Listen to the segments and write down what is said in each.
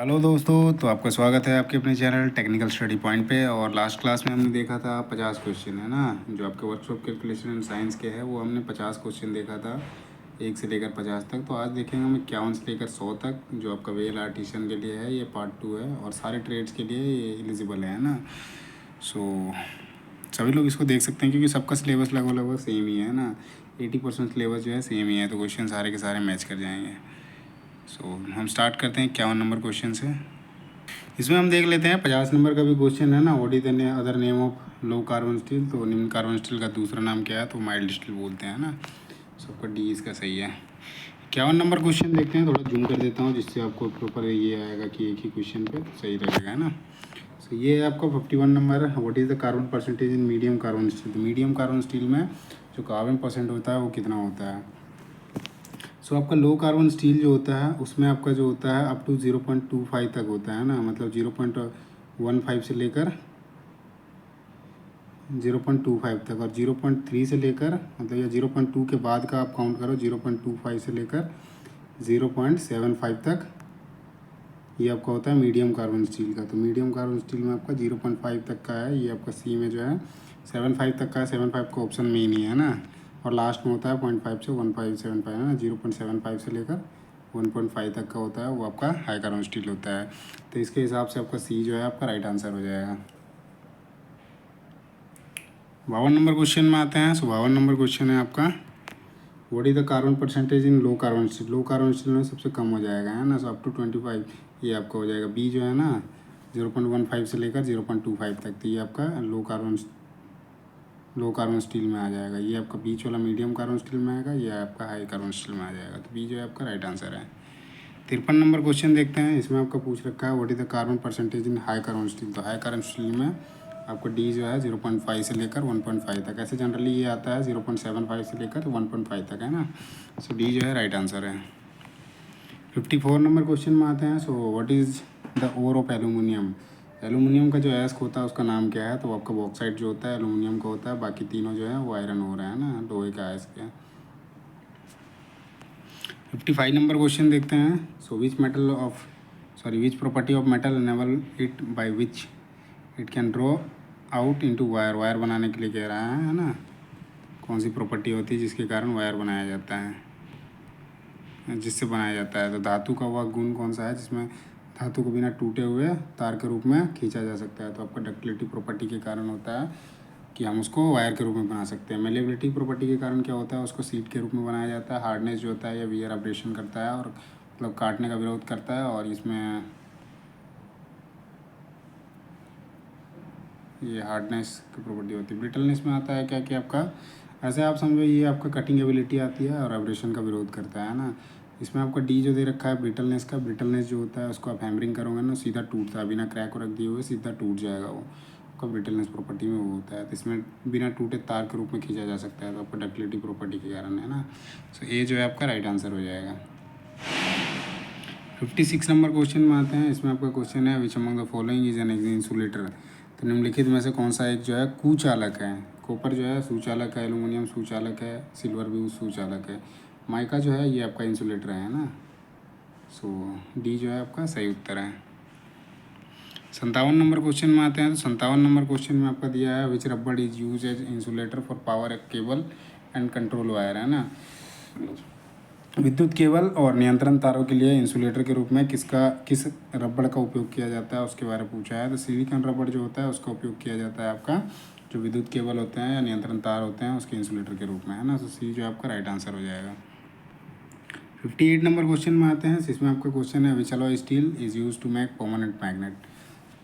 Hello दोस्तों, तो आपका स्वागत है आपके अपने चैनल टेक्निकल स्टडी पॉइंट पे। और लास्ट क्लास में हमने देखा था 50 क्वेश्चन, है ना, जो आपके वर्कशॉप कैलकुलेशन एंड साइंस के हैं, वो हमने 50 क्वेश्चन देखा था, 1 से लेकर 50 तक। तो आज देखेंगे हम 51 से लेकर 100 तक, जो आपका वेल आर्टिशन के लिए है, ये पार्ट 2 है, और सारे ट्रेड्स के लिए ये एलिजिबल है ना। सो सभी लोग इसको देख सकते हैं क्योंकि सबका सिलेबस लगभग लगभग सेम ही है ना। 80% सिलेबस जो है सेम ही है, तो क्वेश्चन सारे के सारे मैच कर जाएंगे। सो हम स्टार्ट करते हैं 51 नंबर क्वेश्चन से। इसमें हम देख लेते हैं 50 नंबर का भी क्वेश्चन है ना। What is the other name of low carbon steel. तो निम्न कार्बन स्टील का दूसरा नाम क्या है, तो माइल्ड स्टील बोलते हैं ना। सबका डी इसका सही है। 51 नंबर क्वेश्चन देखते हैं, थोड़ा जूम कर देता हूँ जिससे आपको प्रॉपर ये आएगा कि एक ही क्वेश्चन पे सही रहेगा, है ना। सो ये है आपका 51 number. What is the carbon percentage in medium carbon steel. तो मीडियम कार्बन स्टील में जो कार्बन परसेंट होता है वो कितना होता है। सो आपका लो कार्बन स्टील जो होता है उसमें आपका जो होता है अप टू 0.25 तक होता है ना, मतलब 0.15 से लेकर 0.25 तक, और 0.3 से लेकर मतलब या 0.2 के बाद का आप काउंट करो, 0.25 से लेकर 0.75 तक ये आपका होता है मीडियम कार्बन स्टील का। तो मीडियम कार्बन स्टील में आपका 0.5 तक का है, ये आपका सी में जो है 7.5 तक का है। 7.5 का ऑप्शन में ही नहीं है ना। और लास्ट में होता है 0.5 से 1.575 है ना। 0.75 से लेकर 1.5 तक का होता है, वो आपका हाई कार्बन स्टील होता है। तो इसके हिसाब से आपका सी जो है आपका राइट आंसर हो जाएगा। 52 नंबर क्वेश्चन में आते हैं। 52 नंबर क्वेश्चन है आपका, what is the carbon percentage in low carbon steel. Low carbon steel में सबसे कम हो जाएगा, है ना। सो अप टू 25 ये आपका हो जाएगा। बी जो है ना 0.15 से लेकर 0.25 तक, तो ये आपका लो कार्बन स्टील में आ जाएगा। ये आपका बीच वाला मीडियम कार्बन स्टील में आएगा, ये आपका हाई कार्बन स्टील में आ जाएगा। तो बी जो है आपका राइट आंसर है। 53 नंबर क्वेश्चन देखते हैं। इसमें आपका पूछ रखा है what is the carbon percentage in high carbon steel. तो हाई कार्बन स्टील में आपका डी जो है 0.5 से लेकर 1.5 तक। ऐसे जनरली ये आता है 0.75 से लेकर 1.5 तक, है ना। सो डी जो है राइट आंसर है। 54 नंबर क्वेश्चन में आते हैं। So what is the ore of aluminium. Aluminium का जो एस्क होता है उसका नाम क्या है। तो आपका बॉक्साइट जो होता है एलुमिनियम का होता है, बाकी तीनों जो है वो आयरन ओर है ना, लोहे का एस्क है। 55 नंबर क्वेश्चन देखते हैं। So which property of metal enable it by which it can draw out into wire. Wire बनाने के लिए कह रहा है ना। कौन सी प्रॉपर्टी होती है जिसके कारण वायर बनाया जाता है, जिससे बनाया जाता है। तो धातु का वह गुण कौन सा है जिसमें धातु को बिना टूटे हुए तार के रूप में खींचा जा सकता है। तो आपका डक्टिलिटी प्रॉपर्टी के कारण होता है कि हम उसको वायर के रूप में बना सकते हैं। मेलेबिलिटी प्रॉपर्टी के कारण क्या होता है, उसको सीट के रूप में बनाया जाता है। हार्डनेस जो होता है ये वियर अब्रेशन करता है, और मतलब काटने का विरोध करता है। और इसमें ये हार्डनेस की प्रॉपर्टी होती है। ब्रिटलनेस में आता है क्या कि आपका ऐसे आप समझो ये आपका कटिंग एबिलिटी आती है और एब्रेशन का विरोध करता है ना। इसमें आपका डी जो दे रखा है ब्रिटलनेस का, ब्रिटलनेस जो होता है उसको आप हैमरिंग करोगे ना सीधा टूटता है, बिना क्रैक रख दिए हुए सीधा टूट जाएगा वो। आपका ब्रिटलनेस प्रॉपर्टी में वो होता है। तो इसमें बिना टूटे तार के रूप में खींचा जा सकता है, तो आपका डक्टिलिटी प्रॉपर्टी के कारण, है ना। सो ए जो है आपका राइट आंसर हो जाएगा। 56 नंबर क्वेश्चन में आते हैं। इसमें आपका क्वेश्चन है which among the following is an insulator. तो निम्नलिखित में से कौन सा एक जो है कुचालक है। कॉपर जो है सुचालक है, एल्यूमिनियम सुचालक है, सिल्वर भी सुचालक है, माइका जो है ये आपका इंसुलेटर है ना। सो डी जो है आपका सही उत्तर है। 57 नंबर क्वेश्चन में आते हैं। तो 57 नंबर क्वेश्चन में आपका दिया है which rubber is use as insulator for power cable and control wire, है ना। विद्युत केबल और नियंत्रण तारों के लिए इंसुलेटर के रूप में किस रबड़ का उपयोग किया जाता है उसके बारे में पूछा है। तो सिलिकॉन रबड़ जो होता है उसका उपयोग किया जाता है आपका जो विद्युत केबल होते हैं या नियंत्रण तार होते हैं उसके इंसुलेटर के रूप में, है ना। तो सी जो आपका राइट आंसर हो जाएगा। 58 नंबर क्वेश्चन में आते हैं। इसमें आपका क्वेश्चन है which alloy steel is use to make permanent magnet.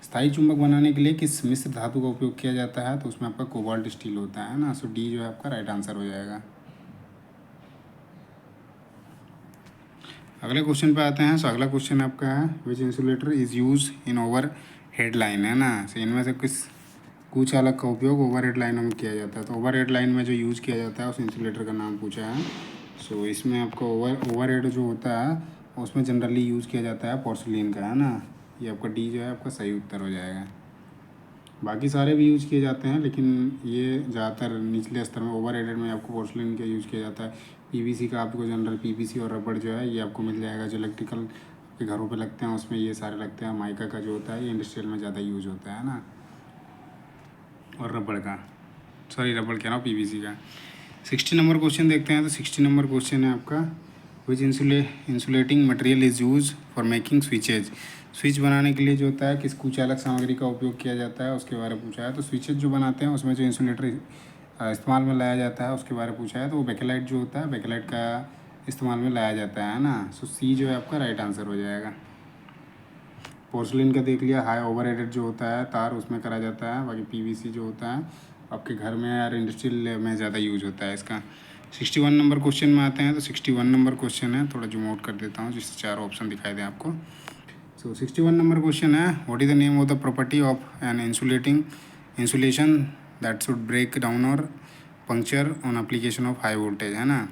स्थायी चुंबक बनाने के लिए किस मिश्र धातु का उपयोग किया जाता है। तो उसमें आपका कोबाल्ट स्टील होता है ना। सो डी जो है आपका राइट आंसर हो जाएगा। अगले क्वेश्चन पे आते हैं। सो अगला क्वेश्चन आपका है which insulator is use in overhead line, है ना। सो इनमें से किस कुचालक का उपयोग ओवर हेड लाइनों में किया जाता है। तो ओवर हेड लाइन में जो यूज़ किया जाता है उस इंसुलेटर का नाम पूछा है। सो इसमें आपका ओवर हेड जो होता है उसमें जनरली यूज़ किया जाता है पोर्सिलीन का, है ना। ये आपका डी जो है आपका सही उत्तर हो जाएगा। बाकी सारे भी यूज़ किए जाते हैं लेकिन ये ज़्यादातर निचले स्तर में ओवर हेडेड में आपको पोर्सलिन का यूज़ किया जाता है। पीवीसी का आपको जनरल पीवीसी और रबड़ जो है ये आपको मिल जाएगा जो इलेक्ट्रिकल ये घरों पे लगते हैं उसमें ये सारे लगते हैं। माइका का जो होता है ये इंडस्ट्रियल में ज़्यादा यूज होता है ना। और रबड़ का, सॉरी रबड़ कह रहा हूँ, पीवीसी का। 60 नंबर क्वेश्चन देखते हैं। तो 60 नंबर क्वेश्चन है आपका, which insulating material is use for making switches. Switch बनाने के लिए जो होता है किस कुचालक सामग्री का उपयोग किया जाता है उसके बारे में पूछा है। तो स्विचेज जो बनाते हैं उसमें जो इंसुलेटर इस्तेमाल में लाया जाता है उसके बारे में पूछा है। तो वो बेकेलाइट जो होता है, बेकेलाइट का इस्तेमाल में लाया जाता है ना। सो सी जो है आपका राइट आंसर हो जाएगा। पोर्सलिन का देख लिया, हाई ओवर हेडेड जो होता है तार उसमें करा जाता है। बाकी पीवीसी जो होता है आपके घर में और इंडस्ट्रियल में ज़्यादा यूज होता है इसका। 61 नंबर क्वेश्चन में आते हैं। तो 61 नंबर क्वेश्चन है, थोड़ा जूम आउट कर देता हूँ जिससे 4 ऑप्शन दिखाई दें आपको। सो 61 नंबर क्वेश्चन है, what is the name of the property of an insulation that should break down और puncture on application of high voltage, है ना।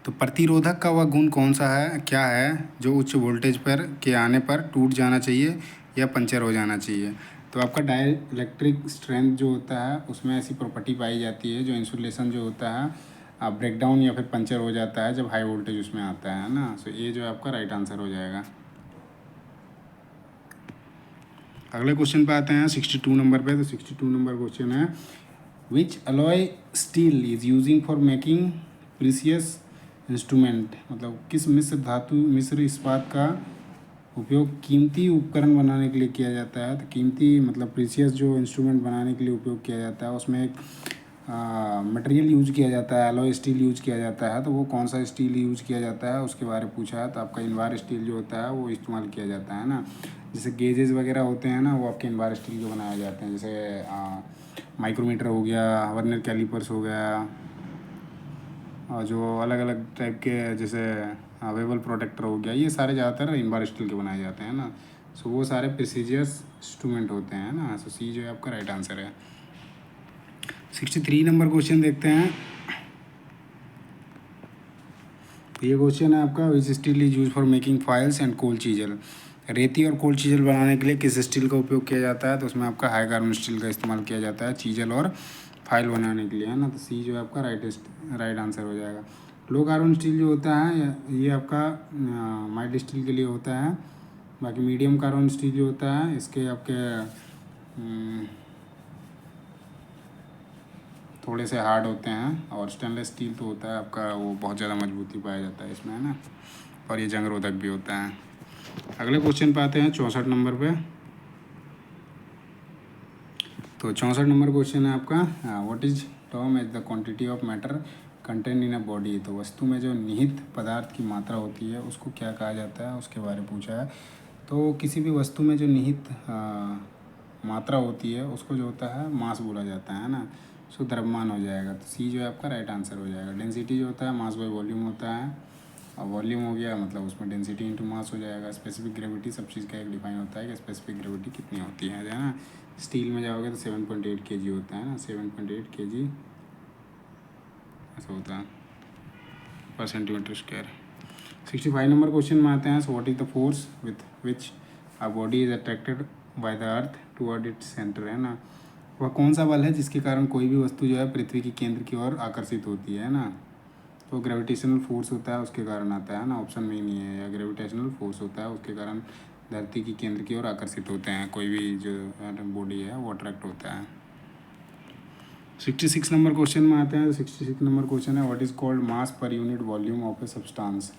तो प्रतिरोधक का वह गुण कौन सा है, क्या है जो उच्च वोल्टेज पर के आने पर टूट जाना चाहिए या पंचर हो जाना चाहिए। तो आपका डाई इलेक्ट्रिक स्ट्रेंथ जो होता है उसमें ऐसी प्रॉपर्टी पाई जाती है जो इंसुलेशन जो होता है ब्रेक डाउन या फिर पंचर हो जाता है जब हाई वोल्टेज उसमें आता है ना। सो ये जो है आपका राइट आंसर हो जाएगा। अगले क्वेश्चन पे आते हैं 62 नंबर पे। तो 62 नंबर क्वेश्चन है, which alloy steel is using for making precious instrument. मतलब किस मिश्र इस्पात का उपयोग कीमती उपकरण बनाने के लिए किया जाता है। तो कीमती मतलब प्रीसियस जो इंस्ट्रूमेंट बनाने के लिए उपयोग किया जाता है उसमें एक मटेरियल यूज किया जाता है, एलॉय स्टील यूज किया जाता है। तो वो कौन सा स्टील यूज किया जाता है उसके बारे में पूछा है। तो आपका इनवार स्टील जो होता है वो इस्तेमाल किया जाता है ना। जैसे गेजेस वगैरह होते हैं ना वो आपके इनवार स्टील के बनाए जाते हैं। जैसे माइक्रोमीटर हो गया, वर्नियर कैलिपर्स हो गया, और जो अलग अलग टाइप के जैसे वेबल प्रोटेक्टर हो गया, ये सारे ज़्यादातर इनबार स्टील के बनाए जाते हैं ना। सो वो सारे प्रेसिजियस इंस्ट्रूमेंट होते हैं ना। सो सी जो है आपका राइट आंसर है। 63 नंबर क्वेश्चन देखते हैं। ये क्वेश्चन है आपका, which steel is use for making files and cold chisel. रेती और कोल्ड चीजल बनाने के लिए किस स्टील का उपयोग किया जाता है। तो उसमें आपका हाई कार्बन स्टील का इस्तेमाल किया जाता है चीजल और फाइल बनाने के लिए, है ना। तो सी जो है आपका राइट आंसर हो जाएगा। लो कार्बन स्टील जो होता है ये आपका माइल्ड स्टील के लिए होता है। बाकी मीडियम कार्बन स्टील जो होता है इसके आपके थोड़े से हार्ड होते हैं। और स्टेनलेस स्टील तो होता है आपका वो बहुत ज़्यादा मजबूती पाया जाता है इसमें, है ना। और ये जंग रोधक भी होता है। अगले क्वेश्चन पे आते हैं 64 नंबर पे। तो 64 नंबर क्वेश्चन है आपका, what is term as the quantity of matter content in a body. तो वस्तु में जो निहित पदार्थ की मात्रा होती है उसको क्या कहा जाता है उसके बारे में पूछा है। तो किसी भी वस्तु में जो निहित मात्रा होती है उसको जो होता है मास बोला जाता है ना। सो द्रव्यमान हो जाएगा। तो सी जो है आपका राइट आंसर हो जाएगा। डेंसिटी जो होता है मास बाय वॉल्यूम होता है, और वॉल्यूम हो गया मतलब उसमें डेंसिटी इंटू मास हो जाएगा। स्पेसिफिक ग्रेविटी सब चीज़ का एक डिफाइन होता है कि स्पेसिफिक ग्रेविटी कितनी होती है ना। स्टील में जाओगे तो 7.8 kg होता है ना, 7.8 kg ऐसा होता है पर सेंटीमीटर स्क्वायर। 65 नंबर क्वेश्चन में आते हैं। So what is the force with which a body is attracted by the earth toward its centre, है ना। वह कौन सा बल है जिसके कारण कोई भी वस्तु जो है पृथ्वी के केंद्र की ओर आकर्षित होती है ना। तो ग्रेविटेशनल फोर्स होता है उसके कारण आता है ना, ऑप्शन में ही नहीं है। या ग्रेविटेशनल फोर्स होता है उसके कारण धरती की केंद्र की ओर आकर्षित होते हैं, कोई भी जो बॉडी है वो अट्रैक्ट होता है। 66 नंबर क्वेश्चन में आते हैं। 66 नंबर क्वेश्चन है, what is called mass per unit volume of a substance.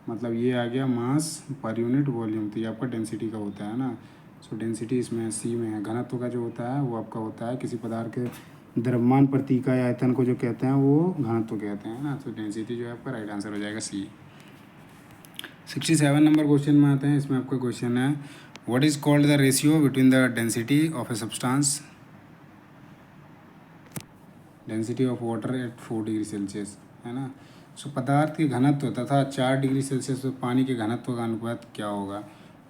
मतलब ये आ गया मास पर यूनिट वॉल्यूम। तो ये आपका डेंसिटी का होता है ना। सो डेंसिटी इसमें सी में है। घनत्व का जो होता है वो आपका होता है किसी पदार्थ के द्रव्यमान प्रति इकाई आयतन को जो कहते हैं वो घनत्व कहते हैं ना। तो डेंसिटी जो है आपका राइट आंसर हो जाएगा सी। 67 नंबर क्वेश्चन में आते हैं। इसमें आपका क्वेश्चन है, what is called the ratio between the density of a substance density of water at 4 degree Celsius, है ना। सो पदार्थ के घनत्व तथा 4 डिग्री सेल्सियस पर पानी के घनत्व का अनुपात क्या होगा।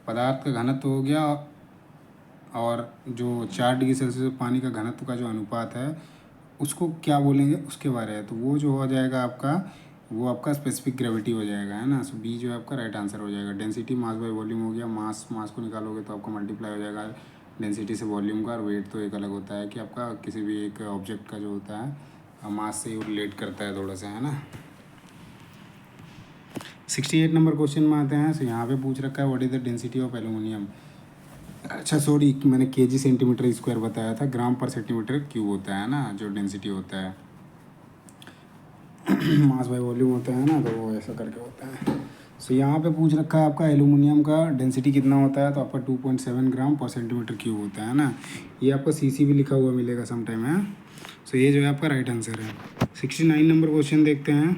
पदार्थ का घनत्व हो गया और जो 4 डिग्री सेल्सियस पर पानी का घनत्व का जो अनुपात है उसको क्या बोलेंगे उसके बारे में। तो वो जो हो जाएगा आपका वो आपका स्पेसिफिक ग्रेविटी हो जाएगा, है ना। सो बी जो है आपका राइट आंसर हो जाएगा। डेंसिटी मास बाय वॉल्यूम हो गया। मास को निकालोगे तो आपका मल्टीप्लाई हो जाएगा डेंसिटी से वॉल्यूम का। और वेट तो एक अलग होता है कि आपका किसी भी एक ऑब्जेक्ट का जो होता है मास से ही रिलेट करता है थोड़ा सा, है ना। 68 नंबर क्वेश्चन में आते हैं। सो यहाँ पे पूछ रखा है what is the density of aluminium. अच्छा सॉरी, मैंने केजी सेंटीमीटर स्क्वायर बताया था, ग्राम पर सेंटीमीटर क्यूब होता है ना जो डेंसिटी होता है। मास बाय वॉल्यूम होता है ना, तो वो ऐसा करके होता है। सो यहाँ पे पूछ रखा है आपका एल्यूमिनियम का डेंसिटी कितना होता है, तो आपका 2.7 ग्राम पर सेंटीमीटर क्यूब होता है ना। ये आपका सीसी भी लिखा हुआ मिलेगा समटाइम है। सो ये जो है आपका राइट आंसर है। 69 नंबर क्वेश्चन देखते हैं।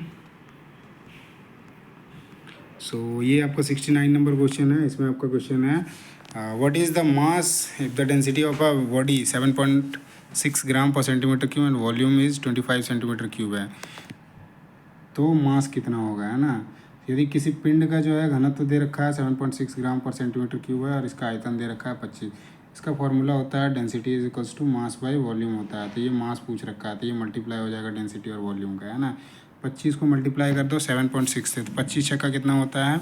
सो ये आपका 69 नंबर क्वेश्चन है। इसमें आपका क्वेश्चन है what is the mass if the density of a body 7.6 gram per centimetre cube and volume is 25 centimetre cube है, तो मास कितना होगा, है ना। यदि किसी पिंड का जो है घनत्व दे रखा है 7.6 ग्राम पर सेंटीमीटर क्यूब है और इसका आयतन दे रखा है 25, इसका फॉर्मूला होता है density is equals to mass by volume होता है। तो ये मास पूछ रखा है, तो ये मल्टीप्लाई हो जाएगा डेंसिटी और वॉल्यूम का, है ना। 25 को मल्टीप्लाई कर दो 7.6 से, तो 25 छक्का कितना होता है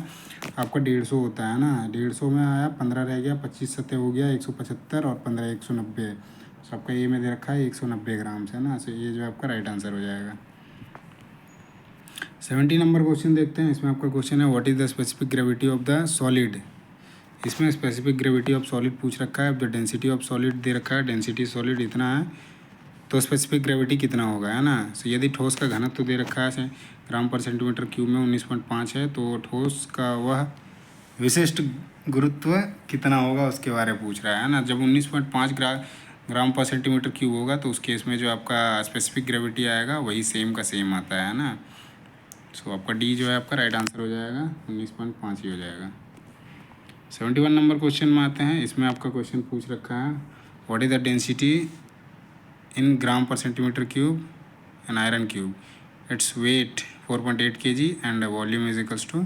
आपका 150 होता है ना। 150 में आया 15 रह गया, 25 सत्ते हो गया 175 और 15 190। तो आपका ये में दे रखा है 190 ग्राम से ना। सो ये जो आपका राइट आंसर हो जाएगा। 70 नंबर क्वेश्चन देखते हैं। इसमें आपका क्वेश्चन है what is the specific gravity of the solid. इसमें स्पेसिफिक ग्रेविटी ऑफ सॉलिड पूछ रखा है। अब द डेंसिटी ऑफ सॉलिड दे रखा है, डेंसिटी सॉलिड इतना है, तो स्पेसिफिक ग्रेविटी कितना होगा, है ना। सो यदि ठोस का घनत्व दे रखा है ग्राम पर सेंटीमीटर क्यूब में 19.5 है, तो ठोस का वह विशिष्ट गुरुत्व कितना होगा उसके बारे में पूछ रहा है ना। जब 19.5 ग्राम पर सेंटीमीटर क्यूब होगा तो उस केस में जो आपका स्पेसिफिक ग्रेविटी आएगा वही सेम का सेम आता है ना। सो आपका डी जो है आपका राइट आंसर हो जाएगा, 19.5 ही हो जाएगा। 71 नंबर क्वेश्चन में आते हैं। इसमें आपका क्वेश्चन पूछ रखा है what is the density in gram per centimetre cube an iron cube, its weight 4.8 kg and volume is equals to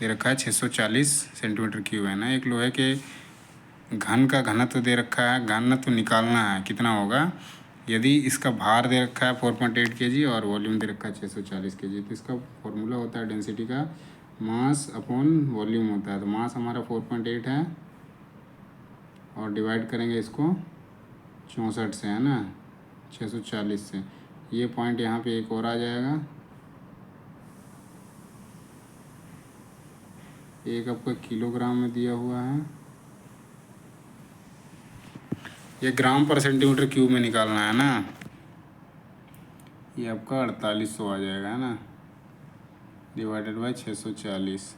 दे रखा है 640 सेंटीमीटर क्यूब, है ना। एक लोहे के घन का घनत्व दे रखा है, घनत्व निकालना है कितना होगा। यदि इसका भार दे रखा है 4.8 kg और वॉल्यूम दे रखा है 640 kg, तो इसका फॉर्मूला होता है डेंसिटी का मास अपॉन वॉल्यूम होता है। तो मास हमारा 4.8 है और डिवाइड करेंगे इसको 64 से, है ना, 640 से। ये पॉइंट यहाँ पे एक और आ जाएगा, एक आपका किलोग्राम में दिया हुआ है, ये ग्राम पर सेंटीमीटर क्यूब में निकालना है ना। ये आपका 4800 आ जाएगा, है ना, डिवाइडेड बाई 640।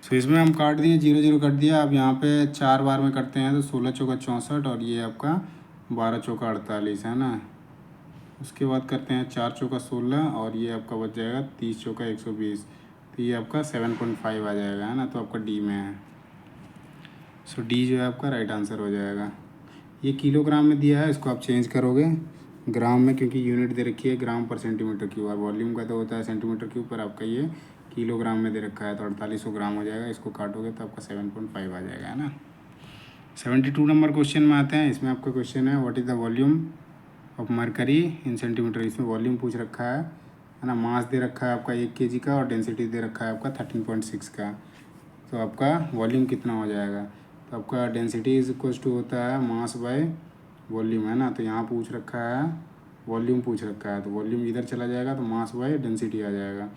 तो इसमें हम काट दिए, 0 0 कट दिया। अब यहाँ पे 4 बार में करते हैं तो 16 चौका 64 और ये आपका 12 चौका 48, है ना। उसके बाद करते हैं 4 चौका 16 और ये आपका बच जाएगा 30 चौका 120, तो ये आपका 7.5 आ जाएगा, है ना। तो आपका डी में है। सो डी जो है आपका राइट आंसर हो जाएगा। ये किलोग्राम में दिया है, इसको आप चेंज करोगे ग्राम में, क्योंकि यूनिट दे रखी है ग्राम पर सेंटीमीटर क्यूब और वॉल्यूम का तो होता है सेंटीमीटर क्यूब, पर आपका ये किलोग्राम में दे रखा है, तो 4800 ग्राम हो जाएगा। इसको काटोगे तो आपका 7.5 आ जाएगा, है ना। 72 नंबर क्वेश्चन में आते हैं। इसमें आपका क्वेश्चन है what is the volume of mercury in centimetre. इसमें वॉल्यूम पूछ रखा है ना। मास दे रखा है आपका 1 kg का और डेंसिटी दे रखा है आपका 13.6 का, तो आपका वॉल्यूम कितना हो जाएगा। तो आपका डेंसिटी इज इक्वल्स टू होता है मास बाय वॉल्यूम, है ना। तो यहाँ पूछ रखा है वॉल्यूम पूछ रखा है, तो वॉल्यूम इधर चला जाएगा तो मास बाय डेंसिटी आ जाएगा,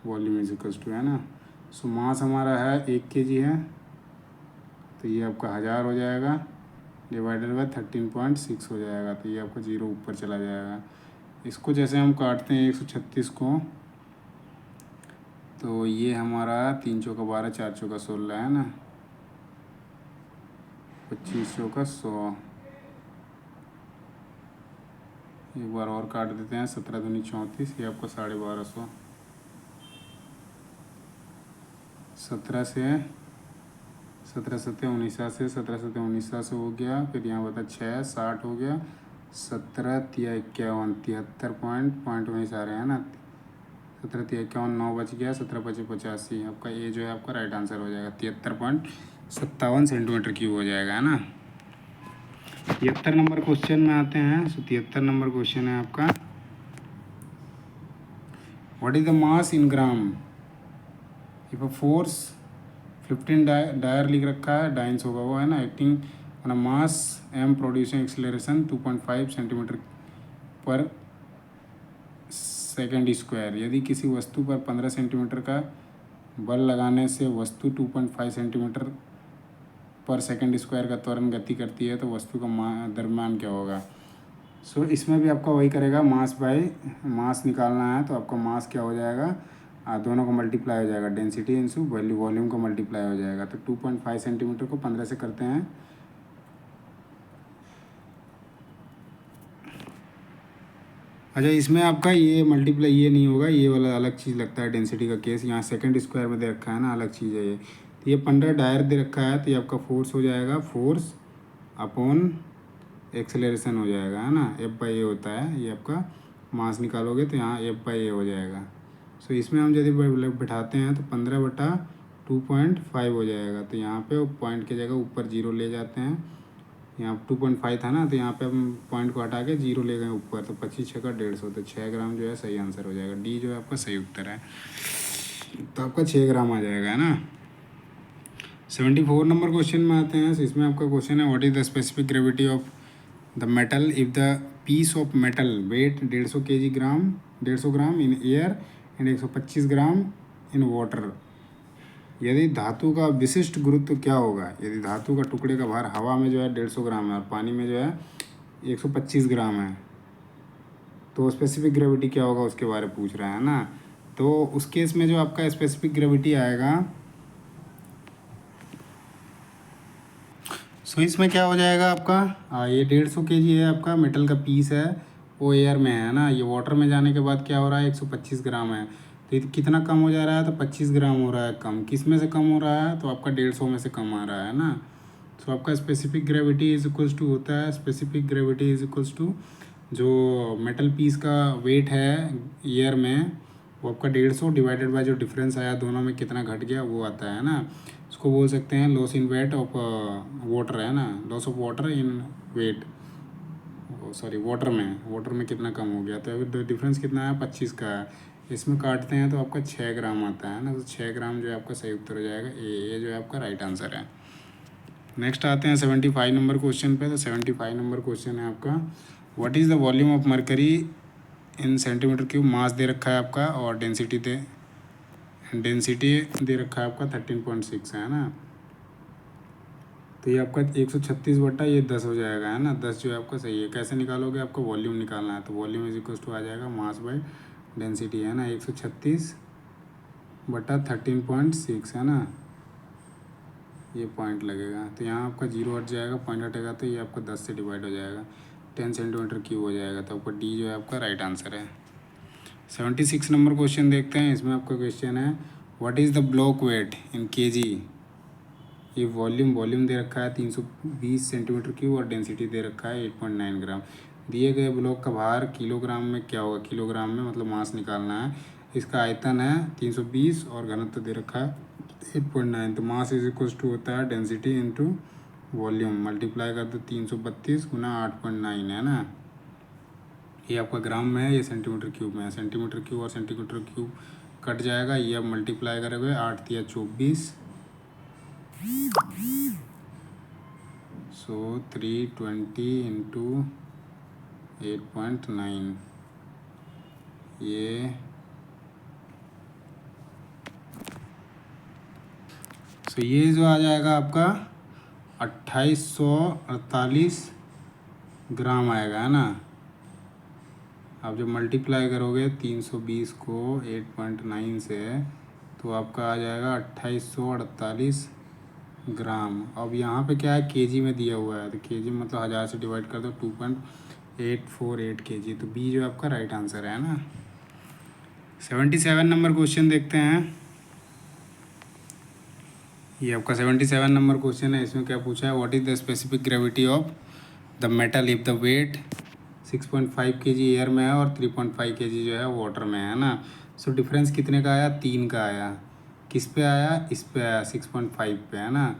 वॉल्यूम इज इक्वल्स टू, है ना। सो मास हमारा है 1 kg है, तो ये आपका 1000 हो जाएगा, डिवाइडेड बाय 13.6 हो जाएगा, तो ये आपका 0 ऊपर चला जाएगा। इसको जैसे हम काटते हैं 136 को, तो ये हमारा 3 चौका 12 4 चौका 16, है ना, 25 चौका 100। एक बार और काट देते हैं, 17 दूनी 34, ये आपका 1250। 17 से 17 सत्ते 19 से 17 सत्ते 19 से हो गया, फिर यहाँ बता 6 60 हो गया, 17 तिया 51 73 वहीं से आ रहे हैं ना, 17 तिया 51 9 बच गया, 17 पचे 85। आपका ये जो है आपका राइट आंसर हो जाएगा, 73.57 सेंटीमीटर क्यूब हो जाएगा, है ना। 73 नंबर क्वेश्चन में आते हैं। 73 नंबर क्वेश्चन है आपका what is the mass in gram if a force 15 dyne लिख रखा है, डाइंस होगा वो, है ना, acting on a mass m producing acceleration 2.5 centimetre per second square. यदि किसी वस्तु पर 15 सेंटीमीटर का बल लगाने से वस्तु 2.5 सेंटीमीटर पर सेकेंड स्क्वायर का त्वरण गति करती है तो वस्तु का द्रव्यमान क्या होगा। सो इसमें भी आपका वही करेगा, मास बाय मास निकालना है तो आपका मास क्या हो जाएगा, दोनों का मल्टीप्लाई हो जाएगा, डेंसिटी इंसू वॉल्यूम का मल्टीप्लाई हो जाएगा। तो 2.5 सेंटीमीटर को 15 से करते हैं। अच्छा, इसमें आपका ये मल्टीप्लाई ये नहीं होगा, ये वाला अलग चीज़ लगता है डेंसिटी का केस। यहाँ सेकंड स्क्वायर में दे रखा है ना, अलग चीज़ है ये। तो ये 15 डायर दे रखा है तो ये आपका फोर्स हो जाएगा, फोर्स अपॉन एक्सेलरेशन हो जाएगा, है ना, F/A होता है। ये आपका मास निकालोगे तो यहाँ F/A हो जाएगा। सो इसमें हम यदि बैठाते हैं तो 15/2.5 हो जाएगा। तो यहाँ पे पॉइंट की जगह ऊपर जीरो ले जाते हैं। यहाँ 2.5 था ना, तो यहाँ पे हम पॉइंट को हटा के जीरो ले गए ऊपर, तो 25 छः का 150, तो 6 ग्राम जो है सही आंसर हो जाएगा। डी जो है आपका सही उत्तर है, तो आपका 6 ग्राम आ जाएगा, है ना। 74 नंबर क्वेश्चन में आते हैं। इसमें आपका क्वेश्चन है, what is the specific gravity of the metal if the piece of metal weight 150 gram in air and 125 gram in water. यदि धातु का विशिष्ट गुरुत्व क्या होगा। यदि धातु का टुकड़े का भार हवा में जो है 150 ग्राम है और पानी में जो है 125 ग्राम है, तो स्पेसिफिक ग्रेविटी क्या होगा उसके बारे में पूछ रहा है ना। तो उस केस में जो आपका स्पेसिफिक ग्रेविटी आएगा, सो इसमें क्या हो जाएगा आपका, ये 150 kg है आपका मेटल का पीस है, वो एयर में है ना। ये वाटर में जाने के बाद क्या हो रहा है, 125 ग्राम है। तो ये कितना कम हो जा रहा है, तो 25 ग्राम हो रहा है कम। किस में से कम हो रहा है, तो आपका 150 में से कम आ रहा है ना। तो आपका specific gravity is equals to होता है, specific gravity is equals to जो मेटल पीस का वेट है एयर में, वो आपका 150 डिवाइडेड बाय जो डिफरेंस आया दोनों में कितना घट गया वो आता है ना। इसको बोल सकते हैं loss in weight of water, है ना, loss of water in weight, sorry water में कितना कम हो गया। तो अभी डिफरेंस कितना है, 25 का है। इसमें काटते हैं तो आपका 6 ग्राम आता है ना। तो 6 ग्राम जो है आपका सही उत्तर हो जाएगा, ये जो है आपका राइट आंसर है। नेक्स्ट आते हैं 75 नंबर क्वेश्चन पे। तो 75 नंबर क्वेश्चन है आपका, what is the volume of mercury in centimetre cube. Mass दे रखा है आपका और डेंसिटी दे रखा है आपका 13.6 है ना। तो ये आपका 136 बटा ये 10 हो जाएगा, है ना। 10 जो है आपका सही है। कैसे निकालोगे, आपको वॉल्यूम निकालना है। तो वॉल्यूम इज इक्वल टू आ जाएगा मास बाई डेंसिटी, है ना। 136 बटा 13.6 है ना, ये पॉइंट लगेगा। तो यहाँ आपका जीरो हट जाएगा, पॉइंट हटेगा तो ये आपका 10 से डिवाइड हो जाएगा, 10 सेंटीमीटर क्यूब हो जाएगा। तो आपका डी जो है आपका राइट आंसर है। 76 नंबर क्वेश्चन देखते हैं। इसमें आपका क्वेश्चन है, what is the block weight in kg. ये वॉल्यूम दे रखा है 320 सेंटीमीटर क्यूब और डेंसिटी दे रखा है 8.9 ग्राम। दिए गए ब्लॉक का भार किलोग्राम में क्या होगा, किलोग्राम में मतलब मास निकालना है। इसका आयतन है 320 और घनत्व दे रखा है 8.9। तो मास इज इक्वल टू होता है डेंसिटी इंटू वॉल्यूम, मल्टीप्लाई कर दो 332 गुना 8.9, है ना। ये आपका ग्राम में है, ये सेंटीमीटर क्यूब में है। सेंटीमीटर क्यूब और सेंटीमीटर क्यूब कट जाएगा, ये अब मल्टीप्लाई करोगे 8 तिया 24, सो 320 इंटू 8.9, ये सो ये जो आ जाएगा आपका 2848 ग्राम आएगा, है ना। आप जब मल्टीप्लाई करोगे 320 को 8.9 से, तो आपका आ जाएगा 2848 ग्राम। अब यहाँ पे क्या है, केजी में दिया हुआ है, तो केजी मतलब 1000 से डिवाइड कर दो 2.848 केजी। तो बी जो आपका राइट आंसर है ना। 77 नंबर क्वेश्चन देखते हैं। ये आपका 77 नंबर क्वेश्चन है। इसमें क्या पूछा है, what is the specific gravity of the metal if the weight 6.5 kg air में है और 3.5 kg जो है वाटर में है ना। सो डिफरेंस कितने का आया, 3 का आया। किस पे आया, इस पे आया 6.5 पे, है ना।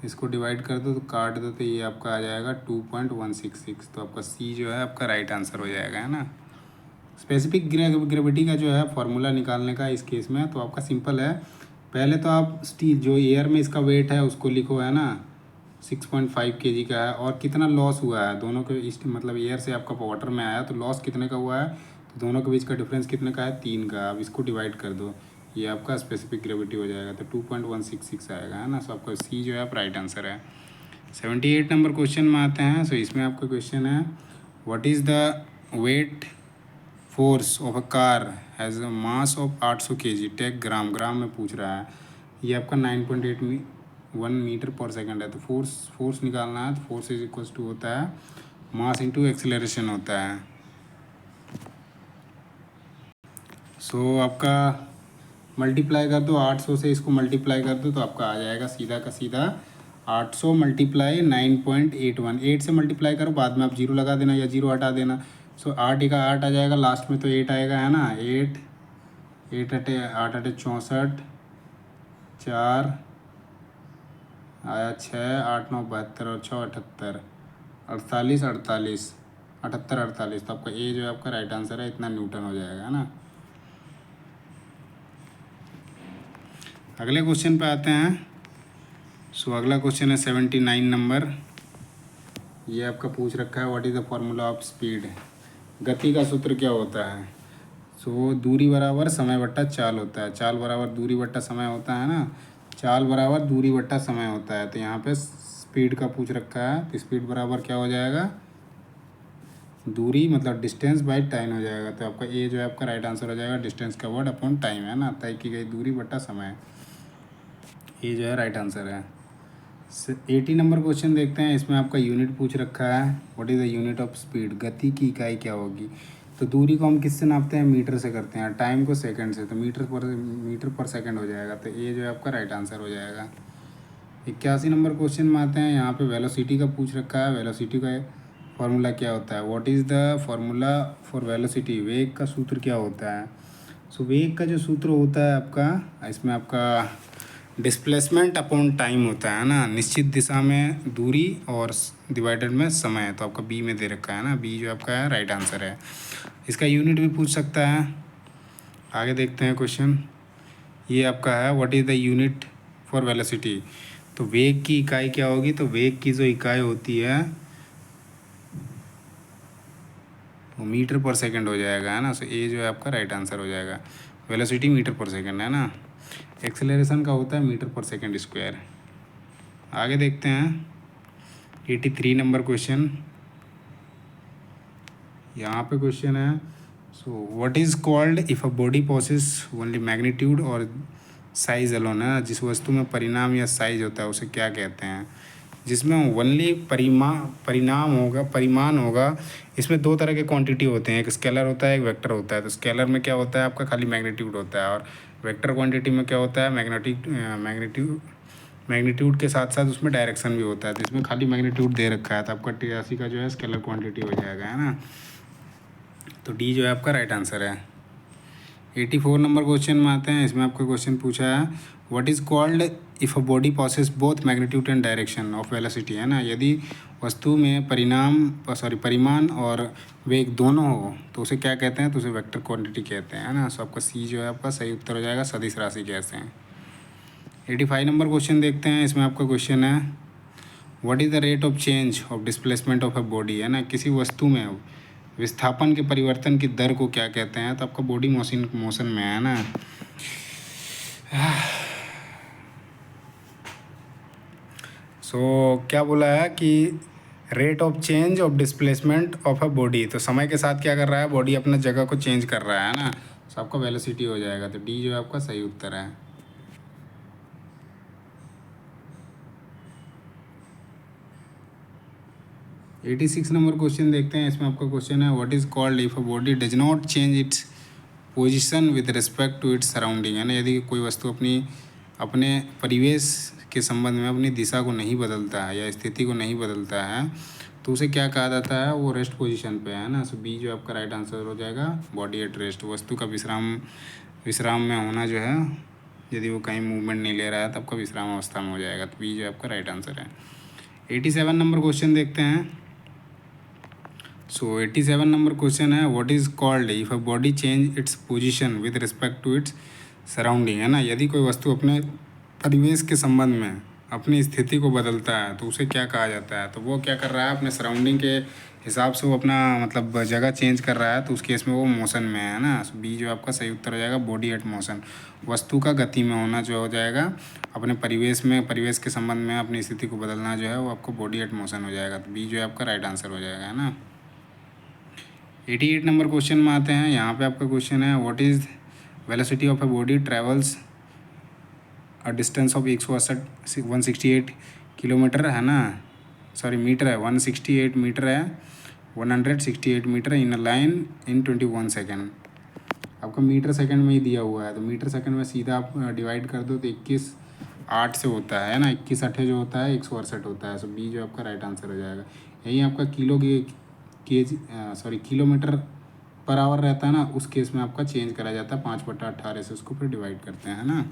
इसको डिवाइड कर दो तो काट दो तो ये आपका आ जाएगा 2.166। तो आपका सी जो है आपका राइट आंसर हो जाएगा, है ना। स्पेसिफिक ग्रेविटी का जो है फॉर्मूला निकालने का इस केस में तो आपका सिंपल है। पहले तो आप स्टील जो एयर में इसका वेट है उसको लिखो, है ना, 6.5 kg का है और कितना लॉस हुआ है दोनों के मतलब एयर से आपका वाटर में आया तो लॉस कितने का हुआ है, तो दोनों के बीच का डिफरेंस कितने का है, 3 का। अब इसको डिवाइड कर दो, ये आपका स्पेसिफिक ग्रेविटी हो जाएगा, तो 2.166 आएगा, है ना। सो आपका सी जो है आप राइट आंसर है। 78 नंबर क्वेश्चन में आते हैं। सो इसमें आपका क्वेश्चन है, what is the weight force of a car has a mass of 800 kg, take gram, gram में पूछ रहा है। ये आपका 9.81 मीटर पर सेकंड है। तो फोर्स निकालना है, तो फोर्स इज इक्वल्स टू होता है मास इंटू एक्सेलरेशन होता है। सो आपका मल्टीप्लाई कर दो 800 से, इसको मल्टीप्लाई कर दो तो आपका आ जाएगा सीधा का सीधा 800 मल्टीप्लाई 9.81। 8 से मल्टीप्लाई करो, बाद में आप जीरो लगा देना या जीरो हटा देना। सो 8 का 8 आ जाएगा, लास्ट में तो 8 आएगा, है ना। 8 अटे 8 अटे 64, 4 आया 6, 8 9 72 और 6 78, 48 48 78 48। तो आपका ए जो है आपका राइट आंसर है, इतना न्यूटन हो जाएगा, है ना। अगले क्वेश्चन पे आते हैं। सो अगला क्वेश्चन है 79 नंबर। ये आपका पूछ रखा है, what is the formula of speed, गति का सूत्र क्या होता है। सो दूरी बराबर समय बट्टा चाल होता है, चाल बराबर दूरी बट्टा समय होता है ना, चाल बराबर दूरी बट्टा समय होता है। तो यहाँ पे स्पीड का पूछ रखा है, तो स्पीड बराबर क्या हो जाएगा, दूरी मतलब डिस्टेंस बाई टाइम हो जाएगा। तो आपका ए जो है आपका राइट आंसर हो जाएगा, डिस्टेंस का वर्ड अपॉन टाइम, है ना, तय की गई दूरी बट्टा समय। ये जो है राइट आंसर है। 80 नंबर क्वेश्चन देखते हैं। इसमें आपका यूनिट पूछ रखा है, what is the unit of speed, गति की इकाई क्या होगी। तो दूरी को हम किससे नापते हैं, मीटर से करते हैं, टाइम को सेकंड से, तो मीटर पर सेकंड हो जाएगा। तो ये जो है आपका राइट आंसर हो जाएगा। 81 नंबर क्वेश्चन में आते हैं। यहाँ पे वेलोसिटी का पूछ रखा है, वेलोसिटी का फार्मूला क्या होता है, what is the formula for velocity, वेग का सूत्र क्या होता है। सो वेग का जो सूत्र होता है आपका, इसमें आपका डिस्प्लेसमेंट अपॉन टाइम होता है ना, निश्चित दिशा में दूरी और डिवाइडेड में समय। तो आपका बी में दे रखा है ना, बी जो आपका है राइट आंसर है। इसका यूनिट भी पूछ सकता है। आगे देखते हैं क्वेश्चन। ये आपका है, what is the unit for velocity, तो वेग की इकाई क्या होगी। तो वेग की जो इकाई होती है वो मीटर पर सेकंड हो जाएगा, है ना। सो ए जो है आपका राइट आंसर हो जाएगा। वेलोसिटी मीटर पर सेकंड, है ना। एक्सेलरेशन का होता है मीटर पर सेकंड स्क्वायर। आगे देखते हैं 83 नंबर क्वेश्चन। यहाँ पे क्वेश्चन है, so what is called if a body possesses only magnitude और साइज अलोन, है, जिस वस्तु में परिणाम या साइज होता है उसे क्या कहते हैं। जिसमें ओनली परिमाण होगा। इसमें दो तरह के क्वांटिटी होते हैं, एक स्केलर होता है, एक वेक्टर होता है। तो स्केलर में क्या होता है आपका खाली मैग्नीट्यूड होता है, और वेक्टर क्वांटिटी में क्या होता है मैग्नीट्यूड के साथ साथ उसमें डायरेक्शन भी होता है। तो इसमें खाली मैग्नीट्यूड दे रखा है, तो आपका 83 का जो है स्केलर क्वांटिटी हो जाएगा, है ना। तो डी जो है आपका राइट आंसर है। 84 नंबर क्वेश्चन में आते हैं। इसमें आपका क्वेश्चन पूछा है, what is called if a body possesses both magnitude and direction of velocity, है ना। यदि वस्तु में परिमाण और वेग दोनों हो तो उसे क्या कहते हैं, तो उसे वेक्टर क्वांटिटी कहते हैं, है ना। सो आपका सी जो है आपका सही उत्तर हो जाएगा, सदिश राशि कहते हैं। 85 नंबर क्वेश्चन देखते हैं। इसमें आपका क्वेश्चन है, what is the rate of change of displacement of a body, है ना। किसी वस्तु में विस्थापन के परिवर्तन की दर को क्या कहते हैं। तो आपका बॉडी मोशन में, है ना। सो क्या बोला है कि rate of change of displacement of a body, तो समय के साथ क्या कर रहा है, बॉडी अपना जगह को चेंज कर रहा है ना। सो आपका वेलोसिटी हो जाएगा। तो डी जो है आपका सही उत्तर है। एटी 86 नंबर क्वेश्चन देखते हैं। इसमें आपका क्वेश्चन है, what is called if a body does not change its position with respect to its surrounding, है ना। यदि कोई वस्तु अपने परिवेश के संबंध में अपनी दिशा को नहीं बदलता है या स्थिति को नहीं बदलता है तो उसे क्या कहा जाता है, वो रेस्ट पोजीशन पे है ना। सो बी जो आपका राइट आंसर हो जाएगा, बॉडी एट रेस्ट, वस्तु का विश्राम में होना जो है, यदि वो कहीं मूवमेंट नहीं ले रहा है तो आपका विश्राम अवस्था में हो जाएगा। तो बी जो आपका राइट आंसर है। 87 नंबर क्वेश्चन देखते हैं। सो 87 नंबर क्वेश्चन है, what is called if a body change its position with respect to its surrounding, है ना। यदि कोई वस्तु अपने परिवेश के संबंध में अपनी स्थिति को बदलता है तो उसे क्या कहा जाता है? तो वो क्या कर रहा है, अपने सराउंडिंग के हिसाब से वो अपना मतलब जगह चेंज कर रहा है, तो उस केस में वो मोशन में है ना। बी जो आपका सही उत्तर हो जाएगा, बॉडी एट मोशन। वस्तु का गति में होना जो हो जाएगा, अपने परिवेश में, परिवेश के संबंध में अपनी स्थिति को बदलना जो है वो आपको बॉडी एट मोशन हो जाएगा। तो बी जो है आपका राइट आंसर हो जाएगा, है ना। 88 नंबर क्वेश्चन में आते हैं। यहाँ पे आपका क्वेश्चन है, what is velocity of a body travels distance of 168 kilometre, है ना, सॉरी मीटर है, 168 मीटर है, 168 metre in a line in 21 second. आपका मीटर सेकंड में ही दिया हुआ है, तो मीटर सेकंड में सीधा आप डिवाइड कर दो तो 21/8 से होता है ना। 21/8 जो होता है 168 होता है। सो बी जो आपका राइट आंसर हो जाएगा। यही आपका किलोमीटर पर आवर रहता है ना, उस केस में आपका चेंज करा जाता है 5/18 से, उसको फिर डिवाइड करते हैं ना।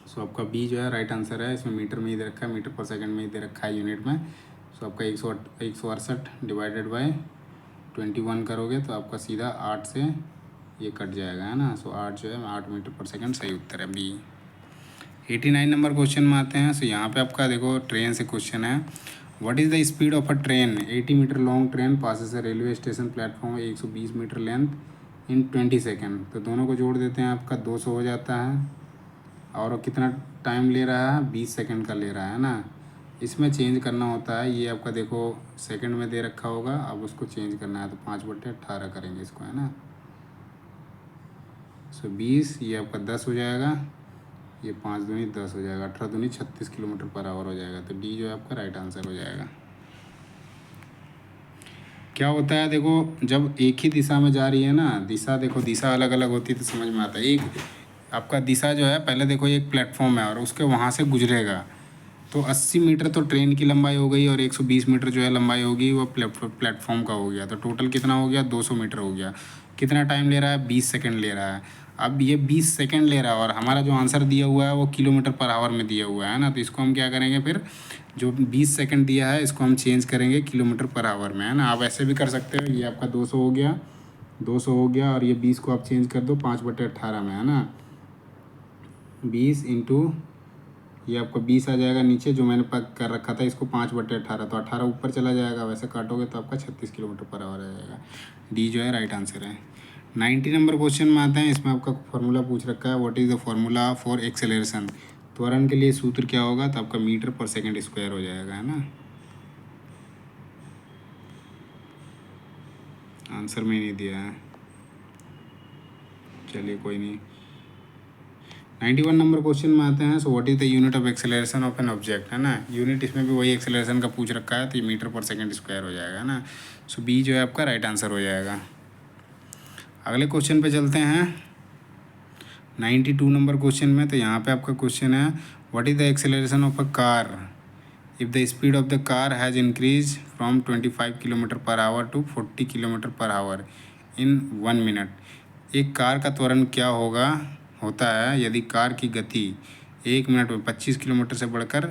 सो आपका बी जो है राइट आंसर है। इसमें मीटर में ही दे रखा है, मीटर पर सेकंड में ही दे रखा है यूनिट में। सो आपका 168 डिवाइडेड बाय 21 करोगे तो आपका सीधा 8 से ये कट जाएगा, है ना। सो 8 जो है 8 मीटर पर सेकंड सही उत्तर है बी। 89 नंबर क्वेश्चन में आते हैं। सो यहाँ पे आपका देखो ट्रेन से क्वेश्चन है, what is the speed of a train? 80 metre long train passes a railway station platform 120 metre length in 20 second. तो दोनों को जोड़ देते हैं, आपका 200 हो जाता है। और कितना टाइम ले रहा है? 20 सेकंड का ले रहा है ना। इसमें चेंज करना होता है, ये आपका देखो सेकंड में दे रखा होगा, अब उसको चेंज करना है तो 5/18 करेंगे इसको, है ना। सो 20, ये आपका 10 हो जाएगा, ये 5 दूनी 10 हो जाएगा, 18 दूनी 36 किलोमीटर पर आवर हो जाएगा। तो डी जो है आपका राइट आंसर हो जाएगा। क्या होता है देखो, जब एक ही दिशा में जा रही है ना, दिशा देखो, दिशा अलग अलग होती है तो समझ में आता है। एक आपका दिशा जो है, पहले देखो एक प्लेटफॉर्म है और उसके वहाँ से गुजरेगा, तो 80 मीटर तो ट्रेन की लंबाई हो गई और 120 मीटर जो है लंबाई होगी वो प्लेटफॉर्म का हो गया। तो टोटल कितना हो गया? 200 मीटर हो गया। कितना टाइम ले रहा है? 20 सेकंड ले रहा है। अब ये 20 सेकंड ले रहा है और हमारा जो आंसर दिया हुआ है वो किलोमीटर पर आवर में दिया हुआ है ना। तो इसको हम क्या करेंगे, फिर जो 20 सेकंड दिया है इसको हम चेंज करेंगे किलोमीटर पर आवर में, है ना। आप ऐसे भी कर सकते हो, ये आपका 200 हो गया, 200 हो गया और ये 20 को आप चेंज कर दो 5/18 में, है ना। 20 इंटू ये आपका 20 आ जाएगा नीचे, जो मैंने पक कर रखा था इसको 5/18, तो 18 ऊपर चला जाएगा, वैसे काटोगे तो आपका 36 किलोमीटर पर आवर आ जाएगा। डी जो है राइट आंसर है। 90 नंबर क्वेश्चन में आते हैं। इसमें आपका फार्मूला पूछ रखा है, what is the formula for acceleration? त्वरण के लिए सूत्र क्या होगा? तो आपका मीटर पर सेकंड स्क्वायर हो जाएगा, है ना। आंसर में नहीं दिया है, चलिए कोई नहीं। 91 नंबर क्वेश्चन में आते हैं। So what is the unit of acceleration of an object, है ना। यूनिट इसमें भी वही एक्सेलरेशन का पूछ रखा है, तो ये मीटर पर सेकंड स्क्वायर हो जाएगा, है ना। सो बी जो है आपका राइट आंसर हो जाएगा। अगले क्वेश्चन पे चलते हैं। 92 नंबर क्वेश्चन में, तो यहाँ पे आपका क्वेश्चन है, what is the acceleration of a car if the speed of the car has increase from 25 kilometre per hour to 40 kilometre per hour in 1 minute. एक कार का त्वरण क्या होता है यदि कार की गति 1 मिनट में 25 किलोमीटर से बढ़कर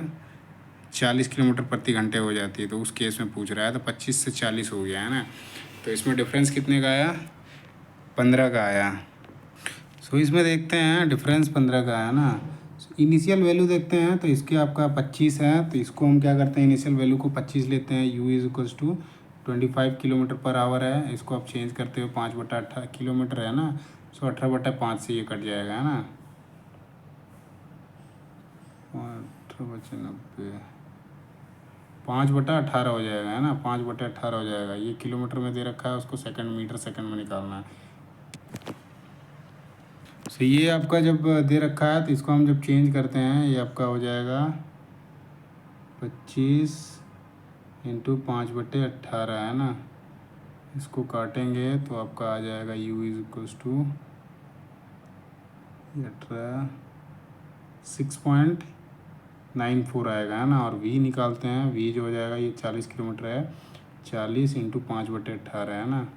40 किलोमीटर प्रति घंटे हो जाती है। तो उस केस में पूछ रहा है, तो 25 से 40 हो गया, है ना। तो इसमें डिफरेंस कितने का आया? 15 का आया। सो इसमें देखते हैं डिफरेंस 15 का है ना। इनिशियल वैल्यू देखते हैं, तो इसके आपका 25 है, तो इसको हम क्या करते हैं, इनिशियल वैल्यू को 25 लेते हैं। u is equals to 25 kilometre per hour है, इसको आप चेंज करते हो 5/18 किलोमीटर है ना। सो 18/5 से ये कट जाएगा, है ना। 18/90 5/18 हो जाएगा, है ना। 5/18 हो जाएगा। ये किलोमीटर में दे रखा है, उसको सेकंड मीटर सेकंड में निकालना है। तो ये आपका जब दे रखा है तो इसको हम जब चेंज करते हैं, ये आपका हो जाएगा 25 इंटू 5/18, है ना। इसको काटेंगे तो आपका आ जाएगा u इज इक्वल्स टू 6.94 आएगा, है ना। और v निकालते हैं, v जो हो जाएगा ये 40 किलोमीटर है, 40 इंटू 5/18, है ना।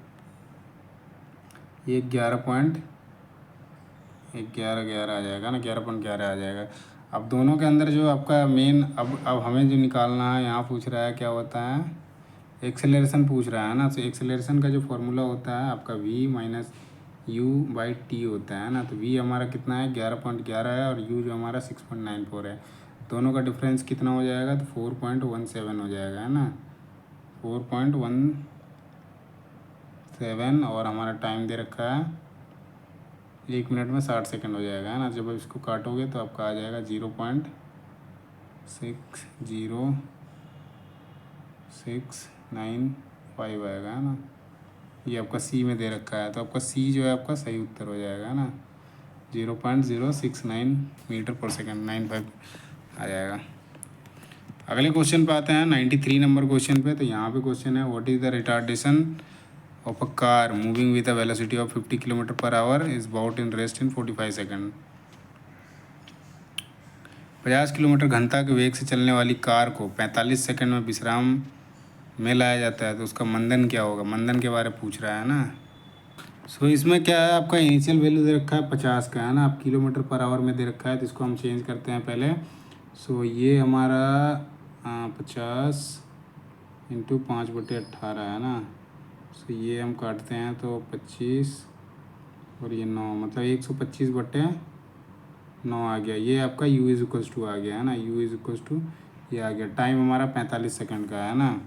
ये 11.11 आ जाएगा ना, 11.11 आ जाएगा। अब दोनों के अंदर जो आपका मेन अब हमें जो निकालना है, यहाँ पूछ रहा है क्या होता है, एक्सेलरेशन पूछ रहा है ना। तो एक्सेलरेशन का जो फॉर्मूला होता है आपका v माइनस u/t होता है ना। तो v हमारा कितना है? 11.11 है और u जो हमारा 6.94 है। दोनों का डिफरेंस कितना हो जाएगा, तो 4.17 हो जाएगा, है ना, 4.17। और हमारा टाइम दे रखा है 1 मिनट में 60 सेकंड हो जाएगा, है ना। जब इसको काटोगे तो आपका आ जाएगा 0.6065 आएगा, है ना। ये आपका सी में दे रखा है, तो आपका सी जो है आपका सही उत्तर हो जाएगा, है ना। 0.069 मीटर पर सेकेंड 95 आ जाएगा। अगले क्वेश्चन पे आते हैं 93 नंबर क्वेश्चन पे। तो यहाँ पे क्वेश्चन है, what is the retardation of a car moving with a velocity of 50 kilometre per our is bought in rest in 45 second. 50 kilometre घंटा के वेग से चलने वाली कार को 45 सेकंड में विश्राम में लाया जाता है, तो उसका मंदन क्या होगा। मंदन के बारे में पूछ रहा है ना। सो इसमें क्या है, आपका इनिशियल वैल्यू दे रखा है 50 का, है ना। आप किलोमीटर पर आवर में दे रखा है, तो इसको हम चेंज करते हैं पहले। सो ये हमारा 50 इंटू 5/18 है ना। सो ये हम काटते हैं तो 25 और ये 9, मतलब 125/9 आ गया। ये आपका u इज इक्वल्स टू आ गया, है ना। u इज इक्वल्स टू ये आ गया। टाइम हमारा 45 सेकंड का है ना।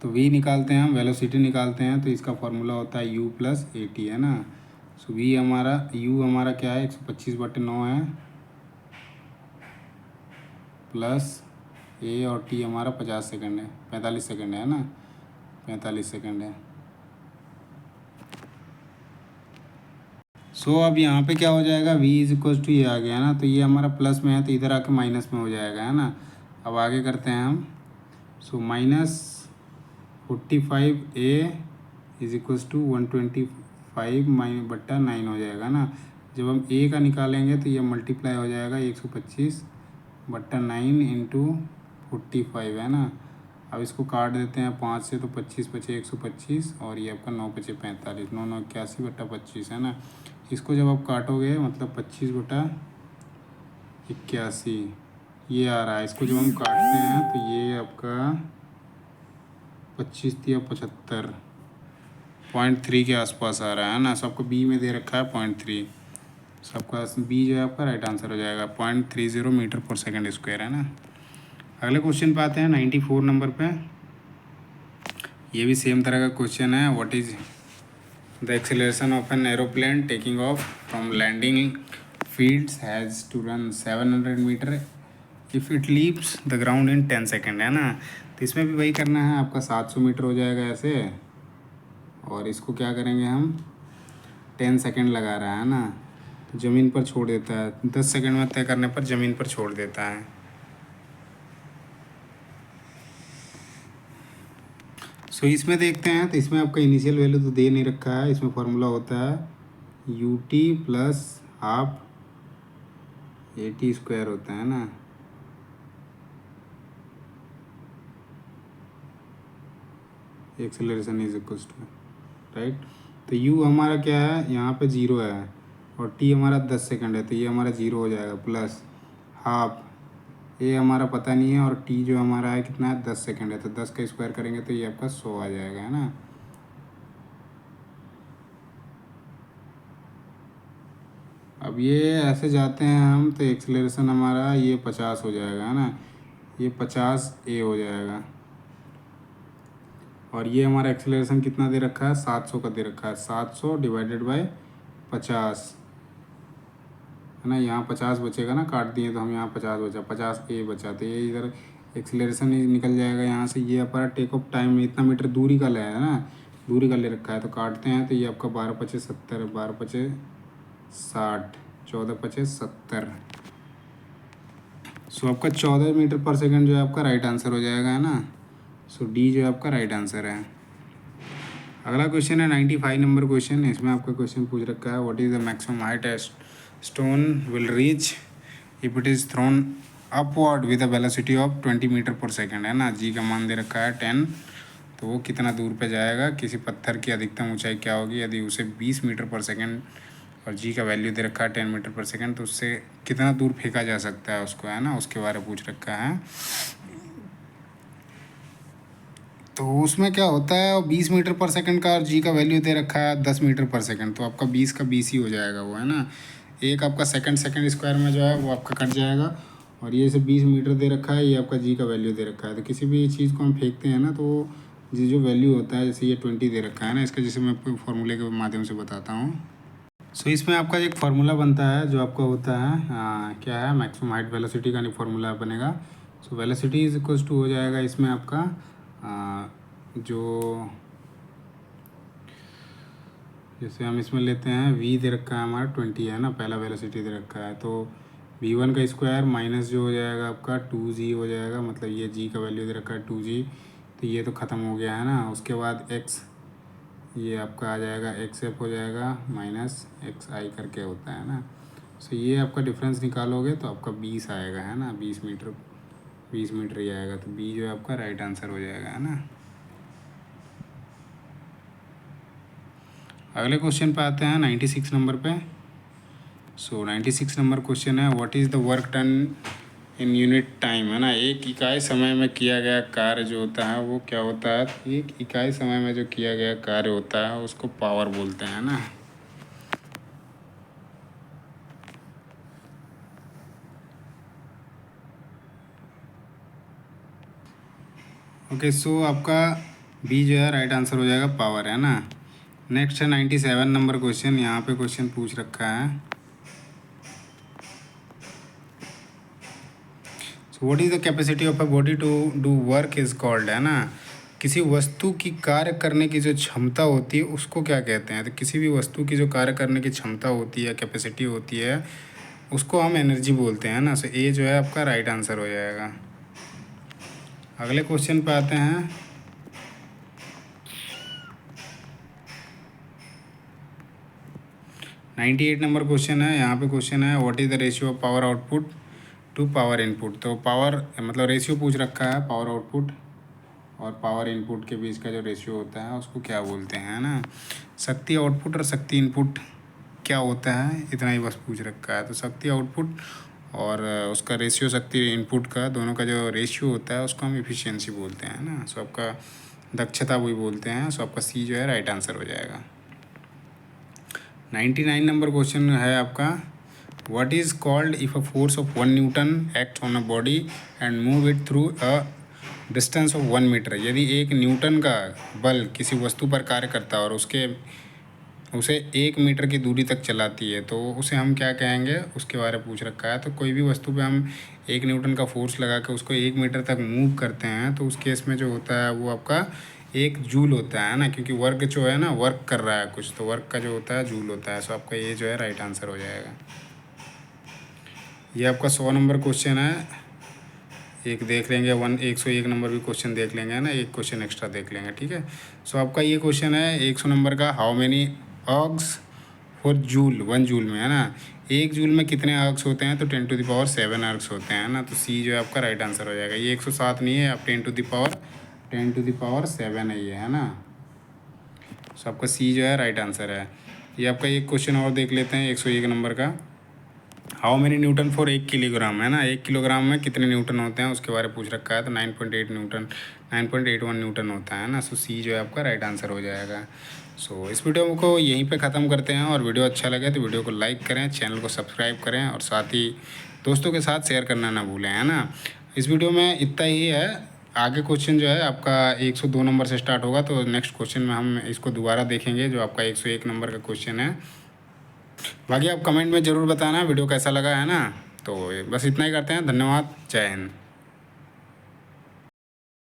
तो v निकालते हैं हम, वेलोसिटी निकालते हैं, तो इसका फॉर्मूला होता है u प्लस ए टी, है ना। सो v हमारा u हमारा क्या है 125/9 है, प्लस a और t हमारा 50 सेकंड है, 45 सेकंड है ना, 45 सेकंड है। सो अब यहाँ पे क्या हो जाएगा, v इज इक्वल्स टू ये आ गया ना। तो ये हमारा प्लस में है, तो इधर आके माइनस में हो जाएगा, है ना। अब आगे करते हैं हम। सो -45a इज इक्वल्स टू 125/9 हो जाएगा ना। जब हम a का निकालेंगे तो ये मल्टीप्लाई हो जाएगा 125/9 इंटू 45, है ना। अब इसको काट देते हैं 5 से, तो 25 पचे 125 और ये आपका 9 पचे 45, 9 9 81/25, है ना। इसको जब आप काटोगे मतलब 25/81 ये आ रहा है। इसको जब हम काटते हैं तो ये आपका 25×75.3 के आसपास आ रहा है ना। सबको बी में दे रखा है 0.3, सबका बी जो है आपका राइट आंसर हो जाएगा। 0.30 मीटर पर सेकेंड स्क्वायर, है ना। अगले क्वेश्चन पे आते हैं 94 नंबर पे। ये भी सेम तरह का क्वेश्चन है, what is the acceleration of an aeroplane taking off from landing fields has to run 700 metre if it leaves the ground in 10 second, है ना। तो इसमें भी वही करना है, आपका 700 मीटर हो जाएगा ऐसे, और इसको क्या करेंगे हम 10 सेकेंड लगा रहा है ना, तो ज़मीन पर छोड़ देता है। 10 सेकेंड में तय करने पर ज़मीन पर छोड़ देता है। सो इसमें देखते हैं, तो इसमें आपका इनिशियल वैल्यू तो दे नहीं रखा है। इसमें फार्मूला होता है ut plus half AT square होता है ना। Acceleration is equals to, right. तो u हमारा क्या है, यहाँ पे 0 है, और t हमारा 10 सेकंड है, तो ये हमारा 0 हो जाएगा, प्लस हाफ a हमारा पता नहीं है, और t जो हमारा है कितना है 10 सेकंड है, तो 10 का स्क्वायर करेंगे तो ये आपका 100 आ जाएगा, है ना। अब ये ऐसे जाते हैं हम, तो एक्सेलरेशन हमारा ये 50 हो जाएगा, है ना। ये 50a हो जाएगा, और ये हमारा एक्सेलरेशन कितना दे रखा है 700 का दे रखा है। 700 डिवाइडेड बाय 50, है ना। यहाँ 50 बचेगा ना, काट दिए तो हम यहाँ 50 बचा, 50a बचा, तो ये इधर एक्सेलरेशन निकल जाएगा यहाँ से। ये हमारा टेक ऑफ टाइम इतना मीटर दूरी का ले है ना, दूरी का ले रखा है, तो काटते हैं तो ये आपका 12 पचे 70, 12 पचे 60, 14 पचे 70। सो आपका 14 मीटर पर सेकंड जो है आपका राइट आंसर हो जाएगा, है ना। सो डी जो है आपका राइट आंसर है। अगला क्वेश्चन है 95 नंबर क्वेश्चन। इसमें आपका क्वेश्चन पूछ रखा है, what is the maximum height stone will reach if it is thrown upward with a velocity of 20 metre per second, है ना। जी का मान दे रखा है 10, तो वो कितना दूर पे जाएगा। किसी पत्थर की अधिकतम ऊंचाई क्या होगी यदि उसे 20 मीटर पर सेकंड, और जी का वैल्यू दे रखा है 10 मीटर पर सेकंड, तो उससे कितना दूर फेंका जा सकता है उसको, है ना, उसके बारे में पूछ रखा है। तो उसमें क्या होता है 20 मीटर पर सेकंड का और जी का वैल्यू दे रखा है 10 मीटर पर सेकंड, तो आपका 20 का 20 ही हो जाएगा वो, है ना। एक आपका सेकंड स्क्वायर में जो है वो आपका कट जाएगा, और ये से 20 मीटर दे रखा है, ये आपका जी का वैल्यू दे रखा है। तो किसी भी चीज़ को हम फेंकते हैं ना, तो ये जो वैल्यू होता है, जैसे ये 20 दे रखा है ना, इसका जैसे मैं आपको फॉर्मूले के माध्यम से बताता हूँ। सो इसमें आपका एक फार्मूला बनता है जो आपका होता है क्या है, मैक्सिमम हाइट वेलोसिटी का नहीं फार्मूला बनेगा। So velocity is equals to हो जाएगा इसमें आपका जो, जैसे हम इसमें लेते हैं v दे रखा है हमारा 20 है ना, पहला वेलोसिटी दे रखा है, तो v1 का स्क्वायर माइनस जो हो जाएगा आपका 2g हो जाएगा, मतलब ये g का वैल्यू दे रखा है 2g, तो ये तो ख़त्म हो गया है ना। उसके बाद x, ये आपका आ जाएगा xf हो जाएगा माइनस xi करके होता है ना। सो ये आपका डिफरेंस निकालोगे तो आपका 20 आएगा, है ना, 20 मीटर ही आएगा, तो b जो है आपका राइट आंसर हो जाएगा, है ना। अगले क्वेश्चन पे आते हैं 96 नंबर पे। सो 96 नंबर क्वेश्चन है, what is the work done in unit time, है ना। एक इकाई समय में किया गया कार्य जो होता है वो क्या होता है, एक इकाई समय में जो किया गया कार्य होता है उसको पावर बोलते हैं ना। ओके, सो आपका बी जो है राइट आंसर हो जाएगा, पावर, है ना। नेक्स्ट है 97 नंबर क्वेश्चन। यहाँ पे क्वेश्चन पूछ रखा है, so what is the capacity of a body to do work is called, है ना। किसी वस्तु की कार्य करने की जो क्षमता होती है उसको क्या कहते हैं, तो किसी भी वस्तु की जो कार्य करने की क्षमता होती है, कैपेसिटी होती है, उसको हम एनर्जी बोलते हैं ना। सो ए जो है आपका राइट आंसर हो जाएगा। अगले क्वेश्चन पे आते हैं। नाइन्टी 8 नंबर क्वेश्चन है। यहाँ पे क्वेश्चन है, what is the ratio of power output to power input. तो पावर मतलब रेशियो पूछ रखा है, पावर आउटपुट और पावर इनपुट के बीच का जो रेशियो होता है उसको क्या बोलते हैं, है ना। शक्ति आउटपुट और शक्ति इनपुट क्या होता है, इतना ही बस पूछ रखा है। तो शक्ति आउटपुट और उसका रेशियो शक्ति इनपुट का, दोनों का जो रेशियो होता है उसको हम इफ़िशियंसी बोलते हैं ना। सो आपका दक्षता वही बोलते हैं। सो आपका सी जो है राइट आंसर हो जाएगा। 99 नंबर क्वेश्चन है आपका, what is called if a force of 1 newton act on a body and move it through a distance of 1 metre. यदि 1 न्यूटन का बल किसी वस्तु पर कार्य करता है और उसे 1 मीटर की दूरी तक चलाती है, तो उसे हम क्या कहेंगे, उसके बारे में पूछ रखा है। तो कोई भी वस्तु पे हम 1 न्यूटन का फोर्स लगा के उसको 1 मीटर तक मूव करते हैं, तो उस केस में जो होता है वो आपका 1 जूल होता है ना, क्योंकि वर्क जो है ना, वर्क कर रहा है कुछ, तो वर्क का जो होता है जूल होता है। सो आपका ये जो है राइट आंसर हो जाएगा। ये आपका 100 नंबर क्वेश्चन है। एक देख लेंगे 101 नंबर भी क्वेश्चन देख लेंगे ना, एक क्वेश्चन एक्स्ट्रा देख लेंगे, ठीक है। सो आपका ये क्वेश्चन है 100 नंबर का, how many ergs for joule 1 joule में, है ना। 1 जूल में कितने अर्ग्स होते हैं, तो 10⁻7 अर्ग्स होते हैं ना। तो सी जो है आपका राइट आंसर हो जाएगा। ये 107 नहीं है, आप 10⁻7 है ये, है ना। सो आपका सी जो है राइट आंसर है। ये आपका एक क्वेश्चन और देख लेते हैं 101 नंबर का, how many Newton for 1 kilogram, है ना। 1 किलोग्राम में कितने न्यूटन होते हैं उसके बारे में पूछ रखा है। तो 9.81 न्यूटन होता है ना। सो सी जो है आपका राइट आंसर हो जाएगा। सो इस वीडियो को यहीं पे ख़त्म करते हैं, और वीडियो अच्छा लगे तो वीडियो को लाइक करें, चैनल को सब्सक्राइब करें, और साथ ही दोस्तों के साथ शेयर करना ना भूलें, है ना। इस वीडियो में इतना ही है। आगे क्वेश्चन जो है आपका 102 नंबर से स्टार्ट होगा, तो नेक्स्ट क्वेश्चन में हम इसको दोबारा देखेंगे, जो आपका 101 नंबर का क्वेश्चन है। बाकी आप कमेंट में ज़रूर बताना वीडियो कैसा लगा, है ना। तो बस इतना ही करते हैं। धन्यवाद, जय हिंद।